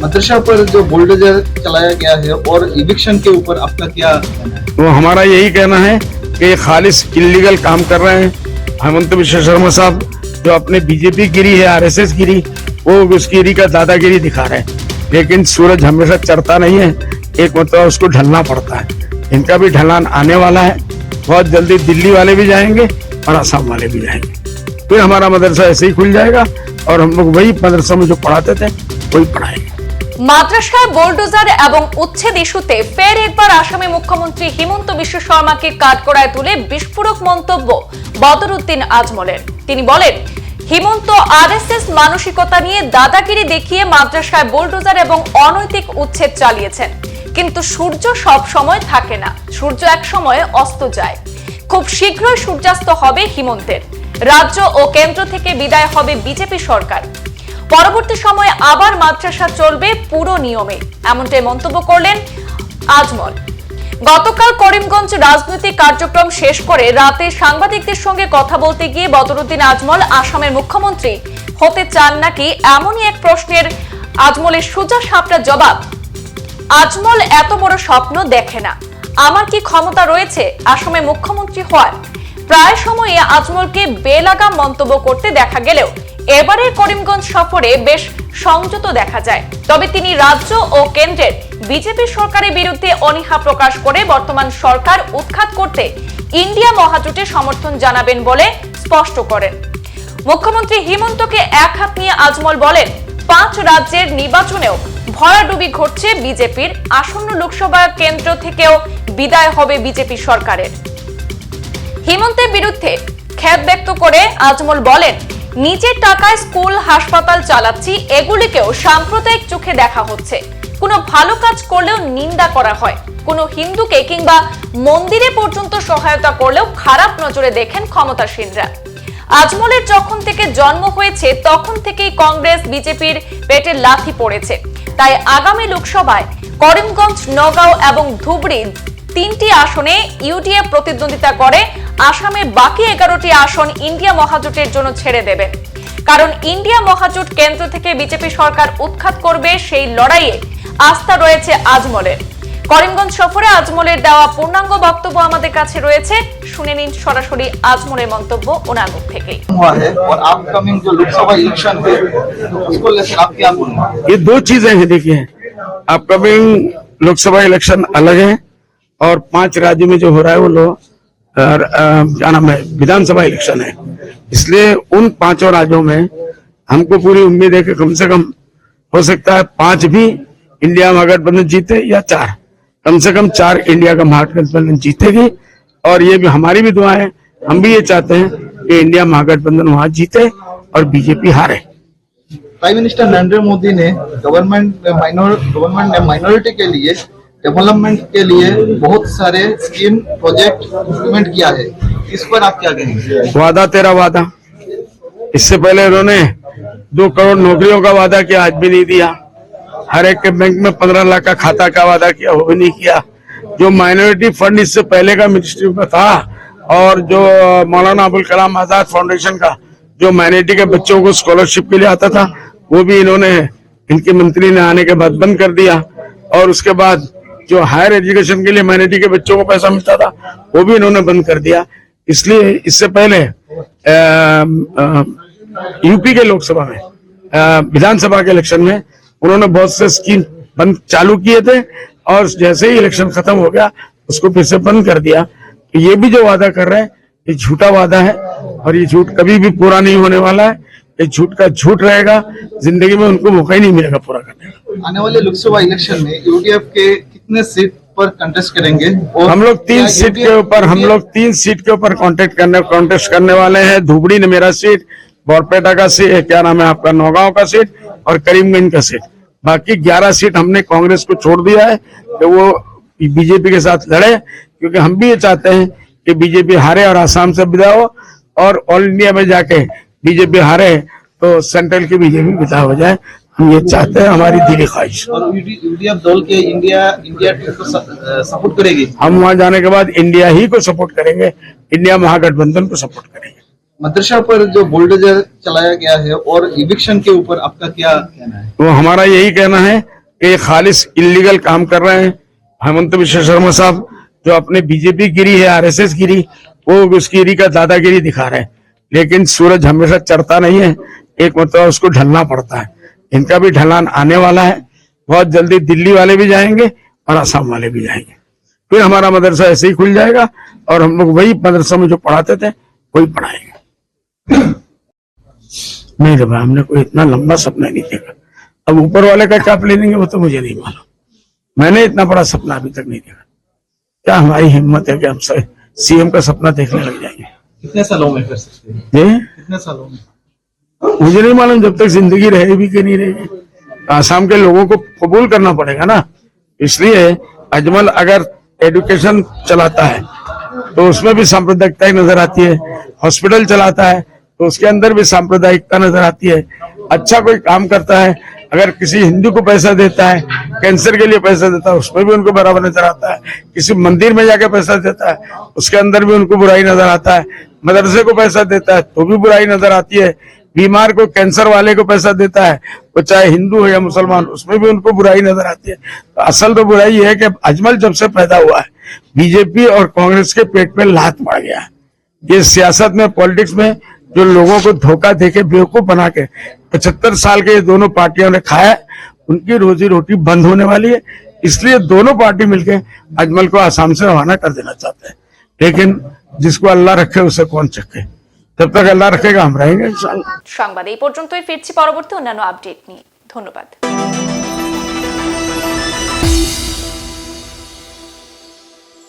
मदरसा पर जो बुलडोजर चलाया गया है और इविक्शन के ऊपर आपका क्या कहना है? तो हमारा यही कहना है कि ये खालिस इलीगल काम कर रहे हैं। हेमंत विश्व शर्मा साहब जो अपने बीजेपी गिरी है, आरएसएस गिरी, वो उस गिरी का दादागिरी दिखा रहे हैं। लेकिन सूरज हमेशा चढ़ता नहीं है, एक मतलब उसको ढलना पड़ता है। इनका भी ढलान आने वाला है। बहुत जल्दी दिल्ली वाले भी जाएंगे और असम वाले भी जाएंगे। फिर हमारा मदरसा ऐसे ही खुल जाएगा और हम लोग वही मदरसा में जो पढ़ाते थे वही पढ़ाएंगे। মাদ্রাসায় বোলডোজার এবং উচ্ছেদ ইস্যুতে ফের একবার আসামে মুখ্যমন্ত্রী হিমন্ত বিশ্ব শর্মাকে কাঠগড়ায় তুলে বিস্ফোরক মন্তব্য বদরুদ্দিন আজমলের। তিনি বলেন, হিমন্ত আরএসএস মানসিকতা নিয়ে দাদাগিরি দেখিয়ে মাদ্রাসায় বোলডোজার এবং অনৈতিক উচ্ছেদ চালিয়েছেন। কিন্তু সূর্য সব সময় থাকে না, সূর্য এক সময় অস্ত যায়। খুব শীঘ্রই সূর্যাস্ত হবে হিমন্তের। রাজ্য ও কেন্দ্র থেকে বিদায় হবে বিজেপি সরকার। পরবর্তী সময়ে আবার মাদ্রাসা চলবে পুরো নিয়মে, এমনটাই মন্তব্য করলেন আজমল। গতকাল করিমগঞ্জ রাজনৈতিক কার্যক্রম শেষ করে রাতে সাংবাদিকদের সঙ্গে কথা বলতে গিয়ে বদরুদ্দিন আজমল আসামের মুখ্যমন্ত্রী হতে চান নাকি এমনই এক প্রশ্নের আজমলের সোজা সাপটা জবাব, আজমল এত বড় স্বপ্ন দেখে না। আমার কি ক্ষমতা রয়েছে আসামে মুখ্যমন্ত্রী হওয়ার? প্রায় সময়ে আজমলকে বেলাগাম মন্তব্য করতে দেখা গেলেও এবারের করিমগঞ্জ সফরে বেশ সংযত দেখা যায়। তবে তিনি রাজ্য ও কেন্দ্রের বিজেপি সরকারের বিরুদ্ধে অনীহা প্রকাশ করে বর্তমান সরকার উৎখাত করতে ইন্ডিয়া মহাজোটে সমর্থন জানাবেন বলে স্পষ্ট করেন। মুখ্যমন্ত্রী হিমন্তকে এক হাত নিয়ে আজমল বলেন, 5 রাজ্যের নির্বাচনেও ভরাডুবি ঘটছে বিজেপির। আসন্ন লোকসভা কেন্দ্র থেকেও বিদায় হবে বিজেপি সরকারের। হিমন্তের বিরুদ্ধে ক্ষোভ ব্যক্ত করে আজমল বলেন, নিজের টাকায় স্কুল হাসপাতাল চালাচ্ছি, এগুলিকেও সাম্প্রদায়িক চোখে দেখা হচ্ছে। কোনো ভালো কাজ করলেও নিন্দা করা হয়, কোনো হিন্দুকে কিংবা মন্দিরে পর্যন্ত সহায়তা করলেও খারাপ নজরে দেখেন ক্ষমতাসীনরা। আজমলের যখন থেকে জন্ম হয়েছে তখন থেকেই কংগ্রেস বিজেপির পেটে লাথি পড়েছে। তাই আগামী লোকসভায় করিমগঞ্জ, নগাঁও এবং ধুবড়ী 3টি আসনে ইউডিএফ প্রতিদ্বন্দ্বিতা করে আসামের বাকি 11টি আসন ইন্ডিয়া মহাজোটের জন্য ছেড়ে দেবে। কারণ ইন্ডিয়া মহাজোট কেন্দ্র থেকে বিজেপি সরকার উৎখাত করবে, সেই লড়াইয়ে আস্থা রয়েছে আজমলের। করিমগঞ্জ সফরে আজমলের দেওয়া পূর্ণাঙ্গ বক্তব্য আমাদের কাছে রয়েছে, শুনে নিন সরাসরি আজমলের মন্তব্য ওনার মুখ থেকেই। और अपकमिंग जो लोकसभा इलेक्शन है उसको लेकर आप क्या बोलेंगे? ये दो चीजें हैं। देखिए, अपकमिंग लोकसभा इलेक्शन अलग है और 5 राज्यों में जो हो रहा है वो क्या नाम है, विधानसभा इलेक्शन है। इसलिए उन 5 राज्यों में हमको पूरी उम्मीद है कि कम से कम हो सकता है 5 भी इंडिया महागठबंधन जीते या 4, कम से कम 4 इंडिया का महागठबंधन जीतेगी। और ये भी हमारी भी दुआ है, हम भी ये चाहते हैं कि इंडिया महागठबंधन वहां जीते और बीजेपी हारे। प्राइम मिनिस्टर नरेंद्र मोदी ने गवर्नमेंट ने माइनॉरिटी के लिए डेवलपमेंट के लिए बहुत सारे स्कीम प्रोजेक्ट इम्प्लीमेंट किया है, इस पर आप क्या कहेंगे? वादा तेरा वादा। इससे पहले उन्होंने 2 करोड़ नौकरियों का वादा किया, आज भी नहीं दिया। हर एक के बैंक में 15 लाख का खाता का वादा किया, वो भी नहीं किया। जो माइनॉरिटी फंड इससे पहले का मिनिस्ट्री में था और जो मौलाना अबुल कलाम आजाद फाउंडेशन का जो माइनॉरिटी के बच्चों को स्कॉलरशिप के लिए आता था, वो भी इन्होंने, इनके मंत्री ने आने के बाद बंद कर दिया। और उसके बाद जो हायर एजुकेशन के लिए माइनॉरिटी के बच्चों को पैसा मिलता था वो भी इन्होंने बंद कर दिया। इसलिए इससे पहले यूपी के लोकसभा में, विधानसभा के इलेक्शन में उन्होंने बहुत से स्कीम बंद चालू किए थे और जैसे ही इलेक्शन खत्म हो गया उसको फिर से बंद कर दिया। ये भी जो वादा कर रहे हैं ये झूठा वादा है और ये झूठ कभी भी पूरा नहीं होने वाला है। ये झूठ का झूठ रहेगा, जिंदगी में उनको मौका ही नहीं मिलेगा पूरा करने का। आने वाले लोकसभा इलेक्शन में यूडीएफ के कितने सीट पर कंटेस्ट करेंगे? और हम लोग 3 सीट के ऊपर कॉन्टेस्ट करने वाले हैं। धुबड़ी ने मेरा सीट, बोरपेटा का सीट, क्या नाम है आपका, नौगांव का सीट और करीमगंज का सीट। बाकी 11 सीट हमने कांग्रेस को छोड़ दिया है कि वो बीजेपी के साथ लड़े, क्योंकि हम भी ये चाहते हैं कि बीजेपी हारे और आसाम से विदा हो और ऑल इंडिया में जाके बीजेपी हारे तो सेंट्रल की बीजेपी विदा हो जाए। हम ये चाहते हैं, हमारी दिली ख्वाहिश। और यूडीएफ दल के इंडिया टीम को सपोर्ट करेगी। हम वहां जाने के बाद इंडिया ही को सपोर्ट करेंगे, इंडिया महागठबंधन को सपोर्ट करेंगे। मदरसा पर जो बुलडोजर चलाया गया है और इविक्शन के ऊपर आपका क्या कहना है? तो हमारा यही कहना है कि ये खालिस इलीगल काम कर रहे हैं। हेमंत बिश्व शर्मा साहब जो अपने बीजेपी गिरी है, आरएसएस गिरी, वो उसकी गिरी का दादागिरी दिखा रहे हैं। लेकिन सूरज हमेशा चढ़ता नहीं है, एक मतलब उसको ढलना पड़ता है। इनका भी ढलान आने वाला है। बहुत जल्दी दिल्ली वाले भी जाएंगे और असम वाले भी जाएंगे। फिर हमारा मदरसा ऐसे ही खुल जाएगा और हम लोग वही मदरसा में जो पढ़ाते थे वही पढ़ाएंगे। नहीं रे भाई, हमने कोई इतना लंबा सपना नहीं देखा। अब ऊपर वाले का क्या प्लानिंग है वो तो मुझे नहीं मालूम। मैंने इतना बड़ा सपना अभी तक नहीं देखा। क्या हमारी हिम्मत है कि हम सीएम का सपना देखने लग जाएंगे? कितने सालों में कर सकते हैं? कितने सालों में मुझे नहीं मालूम, जब तक जिंदगी रहेगी कि नहीं रहेगी। आसाम के लोगों को कबूल करना पड़ेगा ना। इसलिए अजमल अगर एजुकेशन चलाता है तो उसमें भी सांप्रदायिकता नजर आती है। हॉस्पिटल चलाता है तो उसके अंदर भी सांप्रदायिकता नजर आती है। अच्छा कोई काम करता है, अगर किसी हिंदू को पैसा देता है, कैंसर के लिए पैसा देता है, उसमें भी उनको बराबर नजर आता है। किसी मंदिर में जाके पैसा देता है, उसके अंदर भी उनको बुराई नजर आता है। मदरसे को पैसा देता है तो भी बुराई नजर आती है। बीमार को, कैंसर वाले को पैसा देता है, वो चाहे हिंदू हो या मुसलमान, उसमें भी उनको बुराई नजर आती है। तो असल तो बुराई है कि अजमल जब से पैदा हुआ है, बीजेपी और कांग्रेस के पेट में लात पड़ गया है। ये सियासत में, पॉलिटिक्स में जो लोगों को धोखा देके, बेवकूफ बना के 75 साल के ये दोनों पार्टियों ने खाया, उनकी रोजी रोटी बंद होने वाली है। इसलिए दोनों पार्टी मिलकर अजमल को आसाम से रवाना कर देना चाहते हैं। लेकिन जिसको अल्लाह रखे उसे कौन चखे। जब तक अल्लाह रखेगा हम रहेंगे इंशाअल्लाह। সংবাদ এই পর্যন্তই। ফিরছি পরবর্তী অন্যান্য আপডেট নিয়ে। ধন্যবাদ।